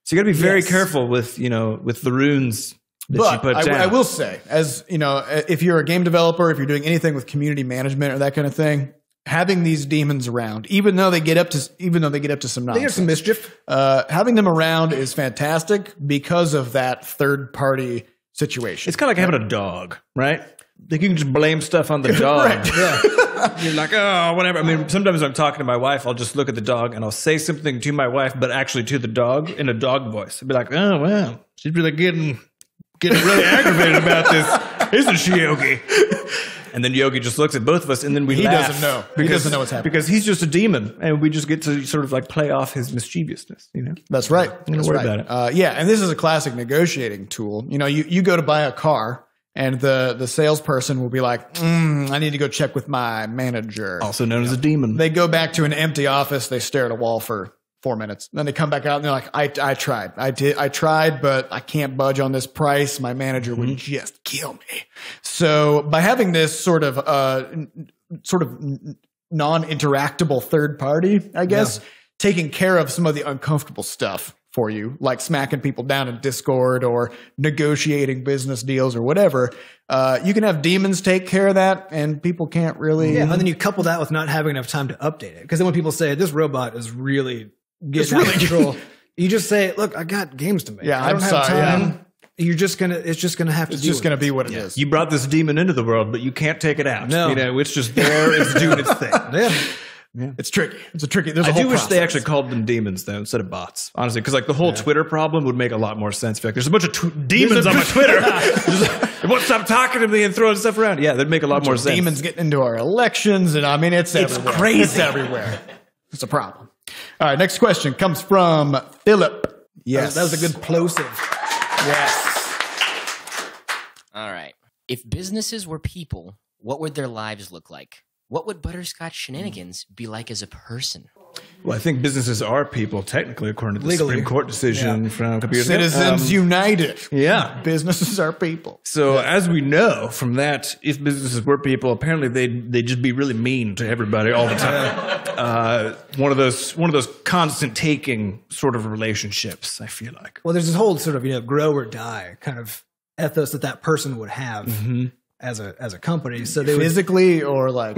So you got to be very careful with the runes that you put down. I will say, as you know, if you're a game developer, if you're doing anything with community management or that kind of thing, having these demons around, even though they get up to some nonsense, they have some mischief. Having them around is fantastic because of that third party situation. It's kind of like having a dog, right? Like you can just blame stuff on the dog. Right. Yeah. You're like, oh, whatever. I mean, sometimes I'm talking to my wife, I'll just look at the dog and I'll say something to my wife, but actually to the dog in a dog voice. I'd be like, oh, well, she's really getting really aggravated about this, isn't she, Yogi? And then Yogi just looks at both of us, and then he laugh. Doesn't know. He doesn't know what's happening. Because he's just a demon, and we just get to sort of like play off his mischievousness, you know? That's right. Don't worry about it. Yeah, and this is a classic negotiating tool. You know, you go to buy a car, and the salesperson will be like, I need to go check with my manager. Also known as a demon. They go back to an empty office. They stare at a wall for 4 minutes. Then they come back out and they're like, I tried. I tried, but I can't budge on this price. My manager would just kill me. So by having this sort of non-interactable third party, I guess, taking care of some of the uncomfortable stuff for you, like smacking people down in Discord or negotiating business deals or whatever. You can have demons take care of that, and people can't really. Yeah, and then you couple that with not having enough time to update it. Because then when people say this robot is really getting out of control, you just say, "Look, I got games to make. Yeah, I don't have sorry, time." yeah. It's just gonna have to. It's just gonna be what it is. You brought this demon into the world, but you can't take it out. No. You know, it's just there. It's doing its thing. Yeah. It's tricky. There's a I whole do wish they process. actually called them demons though instead of bots. Honestly, because like the whole Twitter problem would make a lot more sense. Like, there's a bunch of demons on my Twitter. They won't stop talking to me and throwing stuff around. Yeah, that'd make a lot more sense. Demons getting into our elections, and I mean, it's everywhere. crazy. It's everywhere. It's a problem. All right, next question comes from Philip. Yes, That was a good plosive. Yes. All right. If businesses were people, what would their lives look like? What would Butterscotch Shenanigans be like as a person? Well, I think businesses are people, technically, according to the Legally. Supreme Court decision from a couple years ago. Citizens United. Yeah. Businesses are people. So as we know from that, if businesses were people, apparently they'd just be really mean to everybody all the time. One of those constant taking sort of relationships, I feel like. Well, there's this whole sort of grow or die kind of ethos that person would have as a company. So they would, Physically or like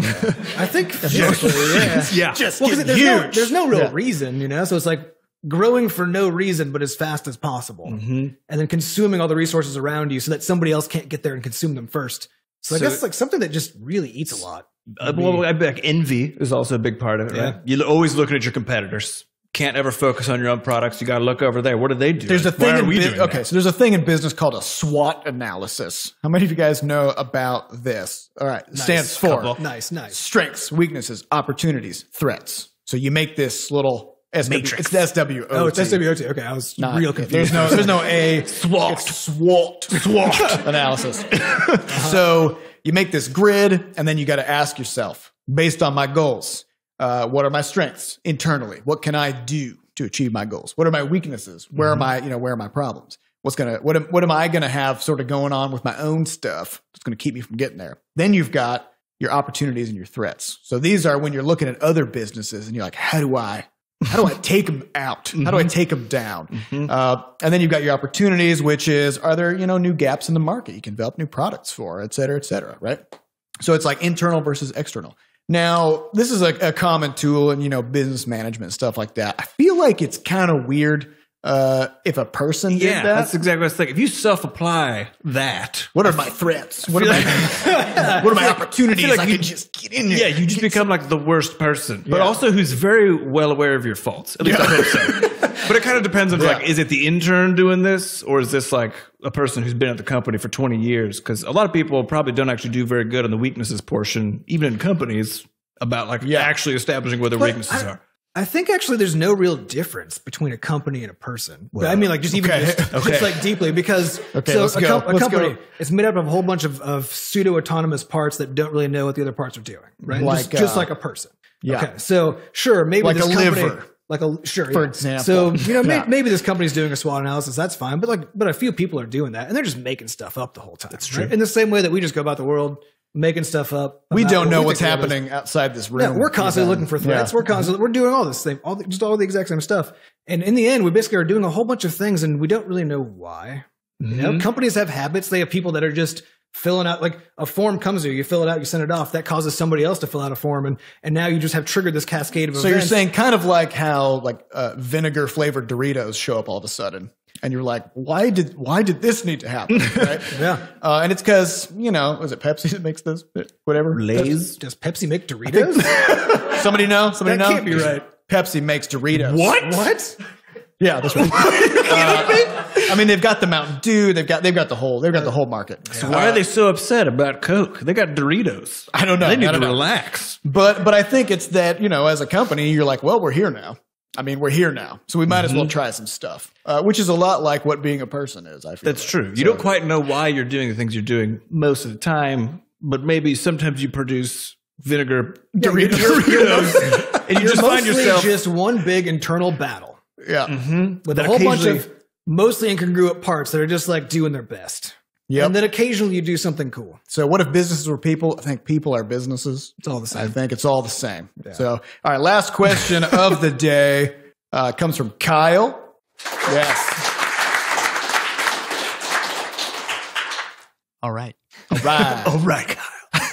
I think physically, Yeah. just Well, get because huge. there's no real reason, So it's like growing for no reason, but as fast as possible, and then consuming all the resources around you so that somebody else can't get there and consume them first. So I guess it's like something that just really eats a lot. Well, I bet envy is also a big part of it, right? You're always looking at your competitors. Can't ever focus on your own products. You got to look over there. What do they do? There's a Why thing are we doing okay, that? so there's a thing in business called a SWOT analysis. How many of you guys know about this? All right, it stands for Nice. strengths, weaknesses, opportunities, threats. So you make this little Matrix. It's SWOT. Oh, it's SWOT. Okay, I was real confused. There's no A. SWOT. It's SWOT analysis. So you make this grid, and then you got to ask yourself, based on my goals, what are my strengths internally? What can I do to achieve my goals? What are my weaknesses? Where are my problems? What am I gonna have sort of going on with my own stuff that's gonna keep me from getting there? Then you've got your opportunities and your threats. So these are when you're looking at other businesses and you're like, how do I take them out? How do I take them down? And then you've got your opportunities, which is, are there, new gaps in the market you can develop new products for, et cetera, right? So it's like internal versus external. Now, this is a common tool in, business management, stuff like that. I feel like it's kind of weird if a person did that. That's exactly what I was thinking. If you self-apply that, What are my threats? What are my opportunities? I can just get in there. yeah, you just become like the worst person, but also who's very well aware of your faults. At least I hope so. But it kind of depends on like, is it the intern doing this, or is this like a person who's been at the company for 20 years? Because a lot of people probably don't actually do very good on the weaknesses portion, even in companies, about like actually establishing what their weaknesses are. I think actually there's no real difference between a company and a person. But I mean, like just even just like deeply because let's go. A company it's made up of a whole bunch of pseudo autonomous parts that don't really know what the other parts are doing, right? Like, just like a person. Yeah. Okay. So sure, maybe like this a company, liver. like a sure, for yeah. example. So maybe this company's doing a SWOT analysis. That's fine, but a few people are doing that, and they're just making stuff up the whole time. That's true. Right? In the same way that we just go about the world making stuff up. We don't know what's happening outside this room. Yeah, we're constantly looking for threats. Yeah. We're doing all this thing, all the exact same stuff. And in the end, we basically are doing a whole bunch of things, and we don't really know why. You know, companies have habits. They have people that are just filling out, like a form comes to you, you fill it out, you send it off. That causes somebody else to fill out a form, and now you just have triggered this cascade of events. So you're saying kind of like how vinegar flavored Doritos show up all of a sudden. And you're like, why did this need to happen? Right? Yeah. And it's because, was it Pepsi that makes those? Whatever. Lays. Does Pepsi make Doritos? Somebody know? Somebody That know? can't be right. Pepsi makes Doritos. What? Yeah, that's right. I mean, they've got the Mountain Dew. They've got the whole market. So why are they so upset about Coke? They got Doritos. I don't know. They need I to don't know. relax. But I think it's that, as a company, you're like, well, we're here now. I mean, we're here now. So we might as well try some stuff, which is a lot like what being a person is, I feel. That's true. You don't quite know why you're doing the things you're doing most of the time, but maybe sometimes you produce vinegar Doritos, and you just find yourself just one big internal battle Yeah. with a whole bunch of mostly incongruent parts that are just like doing their best. Yep. And then occasionally you do something cool. So what if businesses were people? I think people are businesses. It's all the same. I think it's all the same. Yeah. So, all right, last question of the day comes from Kyle. Yes. All right. All right. all right, Kyle.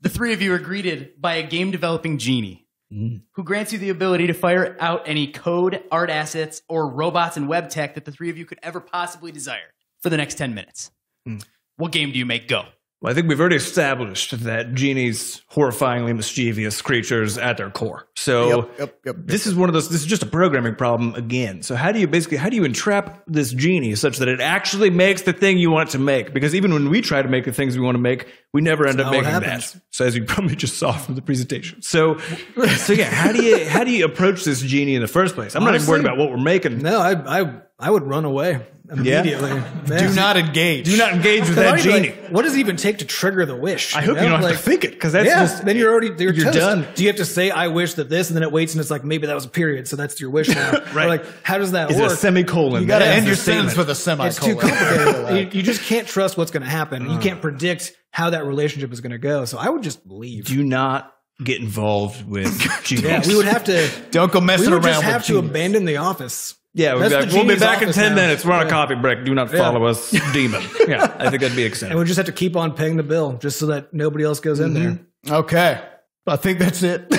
The three of you are greeted by a game developing genie who grants you the ability to fire out any code, art assets, or robots and web tech that the three of you could ever possibly desire for the next 10 minutes. What game do you make go? Well, I think we've already established that genies horrifyingly mischievous creatures at their core. So Yep. this is one of those. This is just a programming problem again. So how do you entrap this genie such that it actually makes the thing you want it to make? Because even when we try to make the things we want to make, we never end up making that. So as you probably just saw from the presentation. So yeah, how do you approach this genie in the first place? I'm not even worried about what we're making. No, I would run away immediately. Do not engage. Do not engage with that genie. What does it even take to trigger the wish? I hope you don't have to think it, because that's just then you're toast. done. Do you have to say I wish that this, and then it waits and it's like maybe that was a period, so that's your wish now? Right. Or like how does that Is work? it a semicolon? You got to That's end the your statement. sentence with a semicolon. It's too complicated. You just can't trust what's going to happen. You can't predict how that relationship is going to go. So I would just leave. Do not get involved with genies. Yeah, we would have to. Don't go messing We would around just with have to genies. abandon the office. Yeah, That's the we'll be genie's back in office 10 now. minutes. We're on a Yeah. coffee break. Do not follow us, demon. Yeah, I think that'd be And acceptable. we just have to keep on paying the bill just so that nobody else goes in there. Okay. I think that's it.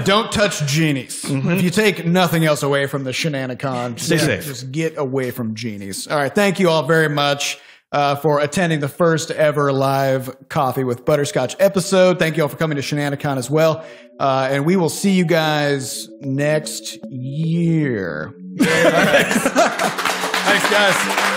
Don't touch genies. If you take nothing else away from the Shenanicon, Stay safe. Just get away from genies. All right. Thank you all very much for attending the first ever live Coffee with Butterscotch episode. Thank you all for coming to Shenanicon as well. And we will see you guys next year. Thanks, guys.